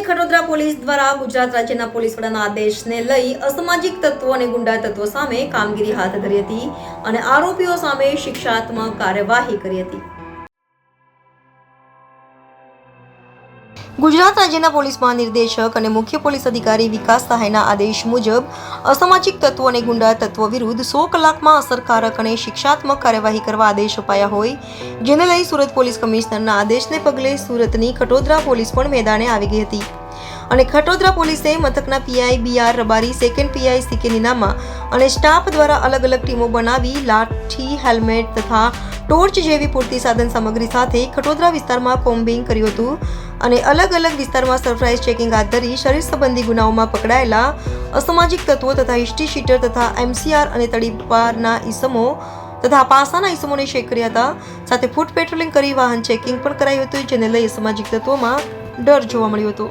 Khatodara police દ્વારા ગુજરાત રાજ્યના police વડાના આદેશને લઈ અસામાજિક તત્વો અને ગુંડા તત્વો સામે કામગીરી હાથ ધરી હતી અને આરોપીઓ સામે શિક્ષાત્મક કાર્યવાહી કરી હતી। ગુજરાત રાજ્યના પોલીસ મહાનિર્દેશક અને મુખ્ય પોલીસ અધિકારી વિકાસ સહાયના આદેશ મુજબ અસામાજિક તત્વો અને ગુંડા તત્વો વિરુદ્ધ 100 કલાકમાં અસરકારક અને શિક્ષાત્મક કાર્યવાહી કરવા આદેશ અપાયા હોય, જેને લઈ સુરત પોલીસ કમિશનરના આદેશને પગલે સુરતની ખટોદરા પોલીસ પણ મેદાને આવી ગઈ હતી અને ખટોદરા પોલીસે મથકના PI BR Rabari, second PI CK Ninama અને સ્ટાફ દ્વારા અલગ અલગ ટીમો બનાવી લાઠી, હેલ્મેટ તથા ટોર્ચ જેવી પૂરતી સાધન સામગ્રી સાથે ખટોદરા વિસ્તારમાં કોમ્બિંગ કર્યું હતું અને અલગ અલગ વિસ્તારમાં સરપ્રાઇઝ ચેકિંગ હાથ ધરી શરીર સંબંધી ગુનાઓમાં પકડાયેલા અસામાજિક તત્વો તથા હિસ્ટ્રી શીટર તથા એમસીઆર અને તડીપારના ઈસમો તથા પાસાના ઈસમોને ચેક કર્યા હતા। સાથે ફૂટ પેટ્રોલિંગ કરી વાહન ચેકિંગ પણ કરાયું હતું, જેને લઈ અસામાજિક તત્વોમાં ડર જોવા મળ્યો હતો।